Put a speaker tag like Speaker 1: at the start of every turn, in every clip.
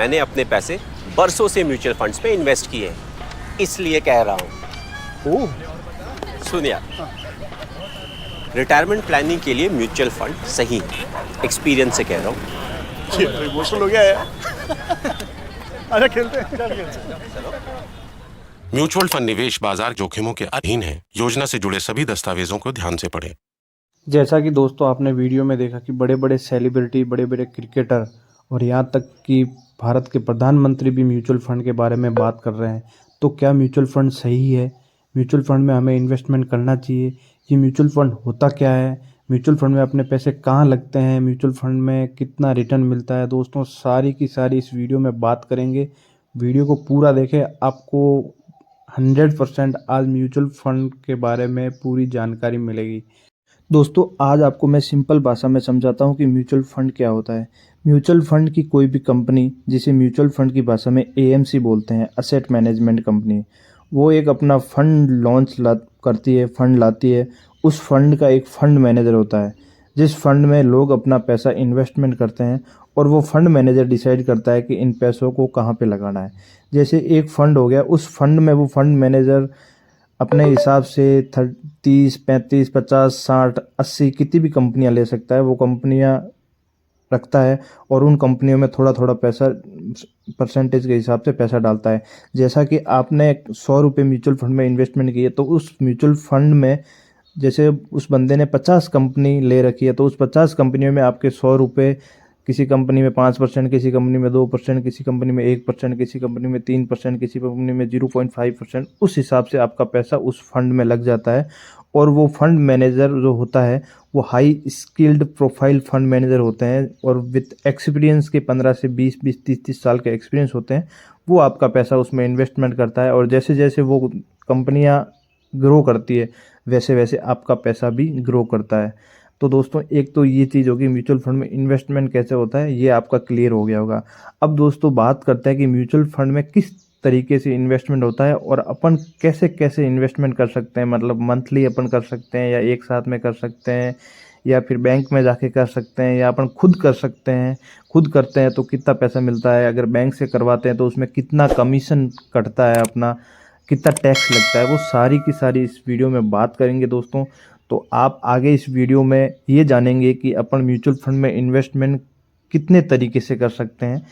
Speaker 1: मैंने अपने पैसे बरसों से म्यूचुअल फंड्स में इन्वेस्ट किए हैं, इसलिए कह रहा हूँ।
Speaker 2: ओह,
Speaker 1: सुनिए, रिटायरमेंट प्लानिंग के लिए म्यूचुअल फंड सही है, एक्सपीरियंस से कह रहा हूँ।
Speaker 2: ये तो इमोशनल हो गया है। आजा खेलते हैं। चल खेलते हैं।
Speaker 3: म्यूचुअल फंड निवेश बाजार जोखिमों के अधीन है। योजना से जुड़े सभी दस्तावेजों को ध्यान से पढ़ें।
Speaker 4: जैसा कि दोस्तों आपने वीडियो में देखा कि बड़े बड़े सेलिब्रिटी, बड़े बड़े क्रिकेटर और यहाँ तक कि भारत के प्रधानमंत्री भी म्यूचुअल फंड के बारे में बात कर रहे हैं। तो क्या म्यूचुअल फंड सही है? म्यूचुअल फंड में हमें इन्वेस्टमेंट करना चाहिए? ये म्यूचुअल फंड होता क्या है? म्यूचुअल फंड में अपने पैसे कहाँ लगते हैं? म्यूचुअल फंड में कितना रिटर्न मिलता है? दोस्तों सारी की सारी इस वीडियो में बात करेंगे। वीडियो को पूरा देखें, आपको 100% आज म्यूचुअल फंड के बारे में पूरी जानकारी मिलेगी। दोस्तों आज आपको मैं सिंपल भाषा में समझाता हूँ कि म्यूचुअल फंड क्या होता है। म्यूचुअल फंड की कोई भी कंपनी, जिसे म्यूचुअल फंड की भाषा में एएमसी बोलते हैं, असेट मैनेजमेंट कंपनी, वो एक अपना फंड लॉन्च करती है, फंड लाती है। उस फंड का एक फंड मैनेजर होता है, जिस फंड में लोग अपना पैसा इन्वेस्टमेंट करते हैं और वो फंड मैनेजर डिसाइड करता है कि इन पैसों को कहाँ पे लगाना है। जैसे एक फंड हो गया, उस फंड में वो फंड मैनेजर अपने हिसाब से 30, 35, 50, 60, 80 कितनी भी कंपनियां ले सकता है, वो कंपनियां रखता है और उन कंपनियों में थोड़ा थोड़ा पैसा परसेंटेज के हिसाब से पैसा डालता है। जैसा कि आपने 100 रुपये म्यूचुअल फंड में इन्वेस्टमेंट किए, तो उस म्यूचुअल फंड में जैसे उस बंदे ने 50 कंपनी ले रखी है, तो उस 50 कंपनियों में आपके 100 रुपये, किसी कंपनी में 5%, किसी कंपनी में 2%, किसी कंपनी में 1%, किसी कंपनी में 3%, किसी कंपनी में 0.5%, उस हिसाब से आपका पैसा उस फंड में लग जाता है। और वो फंड मैनेजर जो होता है वो high skilled profile fund manager होते हैं और विथ एक्सपीरियंस के 15 से 20, 30 साल के एक्सपीरियंस होते हैं। वो आपका पैसा उसमें इन्वेस्टमेंट करता है और जैसे जैसे वो कंपनियां ग्रो करती है वैसे वैसे आपका पैसा भी ग्रो करता है। तो दोस्तों एक तो ये चीज़ होगी, म्यूचुअल फंड में इन्वेस्टमेंट कैसे होता है, ये आपका क्लियर हो गया होगा। अब दोस्तों बात करते हैं कि म्यूचुअल फंड में किस तरीके से इन्वेस्टमेंट होता है और अपन कैसे कैसे इन्वेस्टमेंट कर सकते हैं। मतलब मंथली अपन कर सकते हैं या एक साथ में कर सकते हैं या फिर बैंक में जाके कर सकते हैं या अपन खुद कर सकते हैं। खुद करते हैं तो कितना पैसा मिलता है, अगर बैंक से करवाते हैं तो उसमें कितना कमीशन कटता है, अपना कितना टैक्स लगता है, वो सारी की सारी इस वीडियो में बात करेंगे दोस्तों। तो आप आगे इस वीडियो में ये जानेंगे कि अपन म्यूचुअल फंड में इन्वेस्टमेंट कितने तरीके से कर सकते हैं।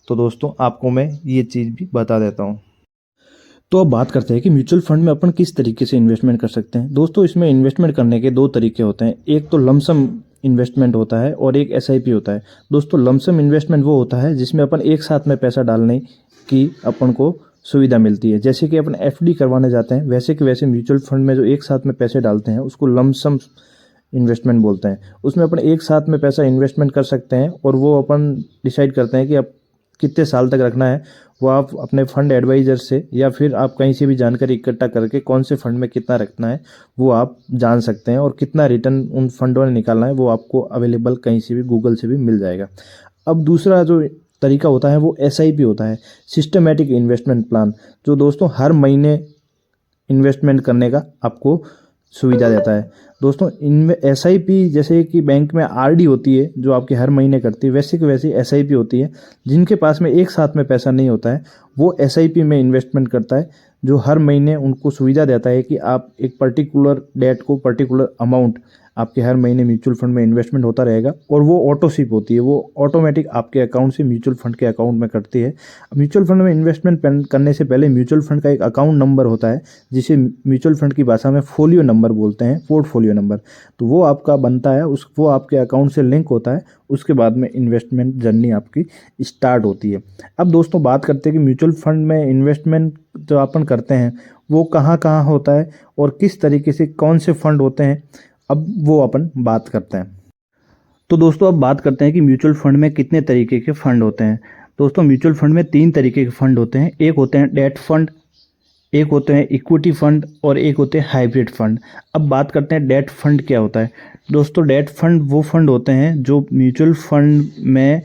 Speaker 4: तो दोस्तों आपको मैं ये चीज़ भी बता देता हूँ। तो अब बात करते हैं कि म्यूचुअल फंड में अपन किस तरीके से इन्वेस्टमेंट कर सकते हैं। दोस्तों इसमें इन्वेस्टमेंट करने के दो तरीके होते हैं, एक तो लमसम इन्वेस्टमेंट होता है और एक एसआईपी होता है। दोस्तों लमसम इन्वेस्टमेंट वो होता है जिसमें अपन एक साथ में पैसा डालने की अपन को सुविधा मिलती है। जैसे कि अपन एफडी करवाने जाते हैं, वैसे कि वैसे म्यूचुअल फंड में जो एक साथ में पैसे डालते हैं उसको लमसम इन्वेस्टमेंट बोलते हैं। उसमें अपन एक साथ में पैसा इन्वेस्टमेंट कर सकते हैं और वो अपन डिसाइड करते हैं कि अब कितने साल तक रखना है। वो आप अपने फंड एडवाइज़र से या फिर आप कहीं से भी जानकारी इकट्ठा करके कौन से फंड में कितना रखना है वो आप जान सकते हैं और कितना रिटर्न उन फंडों में निकालना है वो आपको अवेलेबल कहीं से भी, गूगल से भी मिल जाएगा। अब दूसरा जो तरीका होता है वो एसआईपी होता है, सिस्टमेटिक इन्वेस्टमेंट प्लान, जो दोस्तों हर महीने इन्वेस्टमेंट करने का आपको सुविधा देता है। दोस्तों इनमें एसआईपी जैसे कि बैंक में आरडी होती है जो आपके हर महीने करती है, वैसे कि वैसी एसआईपी होती है। जिनके पास में एक साथ में पैसा नहीं होता है वो एसआईपी में इन्वेस्टमेंट करता है, जो हर महीने उनको सुविधा देता है कि आप एक पर्टिकुलर डेट को पर्टिकुलर अमाउंट आपके हर महीने म्यूचुअल फंड में इन्वेस्टमेंट होता रहेगा और वो ऑटो शिप होती है, वो ऑटोमेटिक आपके अकाउंट से म्यूचुअल फंड के अकाउंट में कटती है। म्यूचुअल फंड में इन्वेस्टमेंट करने से पहले म्यूचुअल फंड का एक अकाउंट नंबर होता है जिसे म्यूचुअल फंड की भाषा में फोलियो नंबर बोलते हैं, पोर्टफोलियो नंबर। तो वो आपका बनता है, वो आपके अकाउंट से लिंक होता है, उसके बाद में इन्वेस्टमेंट जर्नी आपकी स्टार्ट होती है। अब दोस्तों बात करते हैं कि म्यूचुअल फंड में इन्वेस्टमेंट जो अपन करते हैं वो कहाँ कहाँ होता है और किस तरीके से कौन से फंड होते हैं, अब वो अपन बात करते हैं। तो दोस्तों अब बात करते हैं कि म्यूचुअल फंड में कितने तरीके के फंड होते हैं। दोस्तों म्यूचुअल फंड में 3 तरीके के फंड होते हैं, एक होते हैं डेट फंड, एक होते हैं इक्विटी फंड और एक होते हैं हाइब्रिड फंड। अब बात करते हैं डेट फंड क्या होता है। दोस्तों डेट फंड वो फंड होते हैं जो म्यूचुअल फंड में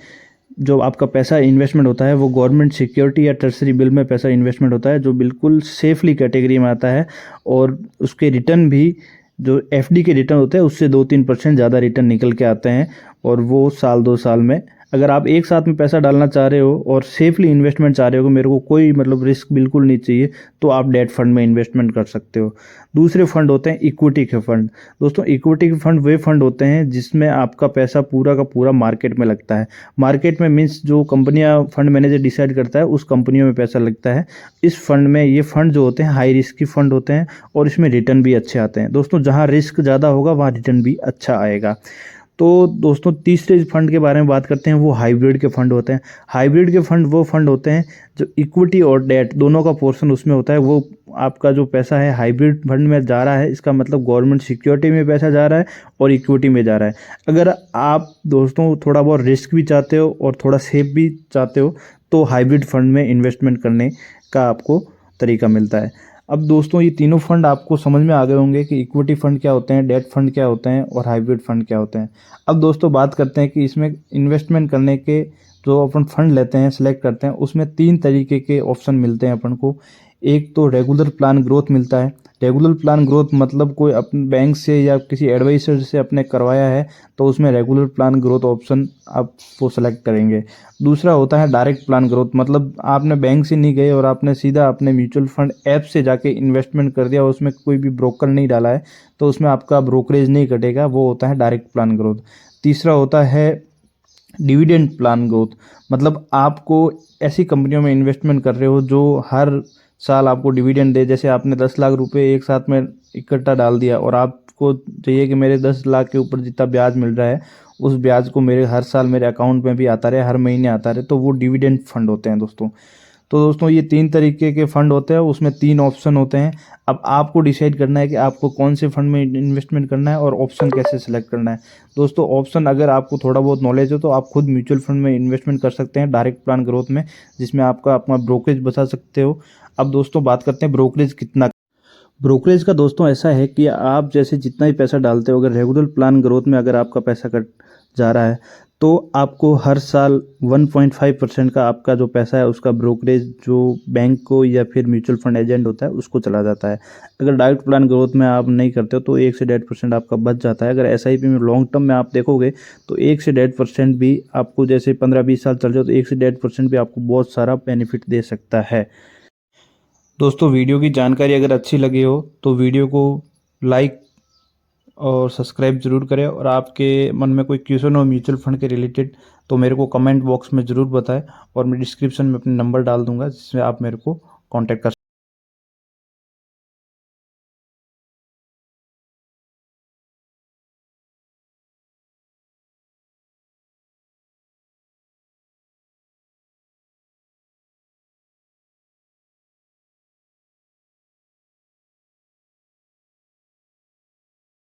Speaker 4: जो आपका पैसा इन्वेस्टमेंट होता है वो गवर्नमेंट सिक्योरिटी या ट्रेजरी बिल में पैसा इन्वेस्टमेंट होता है, जो बिल्कुल सेफली कैटेगरी में आता है और उसके रिटर्न भी जो एफडी के रिटर्न होते हैं उससे 2-3% ज़्यादा रिटर्न निकल के आते हैं और वो साल 2 साल में अगर आप एक साथ में पैसा डालना चाह रहे हो और सेफली इन्वेस्टमेंट चाह रहे हो कि मेरे को कोई मतलब रिस्क बिल्कुल नहीं चाहिए, तो आप डेट फंड में इन्वेस्टमेंट कर सकते हो। दूसरे फंड होते हैं इक्विटी के फंड। दोस्तों इक्विटी के फंड वे फंड होते हैं जिसमें आपका पैसा पूरा का पूरा मार्केट में लगता है। मार्केट में मीन्स जो कंपनियां फंड मैनेजर डिसाइड करता है उस कंपनियों में पैसा लगता है। इस फंड में ये फंड जो होते हैं हाई रिस्क की फंड होते हैं और इसमें रिटर्न भी अच्छे आते हैं। दोस्तों जहाँ रिस्क ज़्यादा होगा वहाँ रिटर्न भी अच्छा आएगा। तो दोस्तों तीसरे फंड के बारे में बात करते हैं, वो हाइब्रिड के फंड होते हैं। हाइब्रिड के फंड वो फंड होते हैं जो इक्विटी और डेट दोनों का पोर्शन उसमें होता है। वो आपका जो पैसा है हाइब्रिड फंड में जा रहा है, इसका मतलब गवर्नमेंट सिक्योरिटी में पैसा जा रहा है और इक्विटी में जा रहा है। अगर आप दोस्तों थोड़ा बहुत रिस्क भी चाहते हो और थोड़ा सेफ भी चाहते हो तो हाइब्रिड फंड में इन्वेस्टमेंट करने का आपको तरीका मिलता है। अब दोस्तों ये तीनों फंड आपको समझ में आ गए होंगे कि इक्विटी फंड क्या होते हैं, डेट फंड क्या होते हैं और हाइब्रिड फंड क्या होते हैं। अब दोस्तों बात करते हैं कि इसमें इन्वेस्टमेंट करने के जो अपन फंड लेते हैं, सेलेक्ट करते हैं, उसमें 3 तरीके के ऑप्शन मिलते हैं अपन को। एक तो रेगुलर प्लान ग्रोथ मिलता है। रेगुलर प्लान ग्रोथ मतलब कोई अपने बैंक से या किसी एडवाइजर से अपने करवाया है तो उसमें रेगुलर प्लान ग्रोथ ऑप्शन आप वो सेलेक्ट करेंगे। दूसरा होता है डायरेक्ट प्लान ग्रोथ, मतलब आपने बैंक से नहीं गए और आपने सीधा अपने म्यूचुअल फंड ऐप से जाके इन्वेस्टमेंट कर दिया, उसमें कोई भी ब्रोकर नहीं डाला है तो उसमें आपका ब्रोकरेज नहीं कटेगा, वो होता है डायरेक्ट प्लान ग्रोथ। तीसरा होता है डिविडेंड प्लान ग्रोथ, मतलब आपको ऐसी कंपनियों में इन्वेस्टमेंट कर रहे हो जो हर साल आपको डिविडेंड दे। जैसे आपने 10 लाख रुपए एक साथ में इकट्ठा डाल दिया और आपको चाहिए कि मेरे 10 लाख के ऊपर जितना ब्याज मिल रहा है उस ब्याज को मेरे हर साल मेरे अकाउंट में भी आता रहे, हर महीने आता रहे, तो वो डिविडेंड फंड होते हैं दोस्तों। तो दोस्तों ये 3 तरीके के फंड होते हैं, उसमें 3 ऑप्शन होते हैं। अब आपको डिसाइड करना है कि आपको कौन से फंड में इन्वेस्टमेंट करना है और ऑप्शन कैसे सिलेक्ट करना है। दोस्तों ऑप्शन अगर आपको थोड़ा बहुत नॉलेज हो तो आप खुद म्यूचुअल फंड में इन्वेस्टमेंट कर सकते हैं डायरेक्ट प्लान ग्रोथ में, जिसमें आपका अपना ब्रोकरेज बचा सकते हो। अब दोस्तों बात करते हैं ब्रोकरेज कितना। ब्रोकरेज का दोस्तों ऐसा है कि आप जैसे जितना ही पैसा डालते हो, अगर रेगुलर प्लान ग्रोथ में अगर आपका पैसा कट जा रहा है तो आपको हर साल 1.5% का आपका जो पैसा है उसका ब्रोकरेज जो बैंक को या फिर म्यूचुअल फंड एजेंट होता है उसको चला जाता है। अगर डायरेक्ट प्लान ग्रोथ में आप नहीं करते हो तो 1 से 1.5% आपका बच जाता है। अगर एसआईपी में लॉन्ग टर्म में आप देखोगे तो 1 से 1.5% भी आपको, जैसे 15-20 साल चल जाओ तो 1 से 1.5% भी आपको बहुत सारा बेनिफिट दे सकता है। दोस्तों वीडियो की जानकारी अगर अच्छी लगी हो तो वीडियो को लाइक और सब्सक्राइब जरूर करें, और आपके मन में कोई क्वेश्चन हो म्यूचुअल फंड के रिलेटेड तो मेरे को कमेंट बॉक्स में ज़रूर बताएं और मैं डिस्क्रिप्शन में अपने नंबर डाल दूंगा जिसमें आप मेरे को कांटेक्ट कर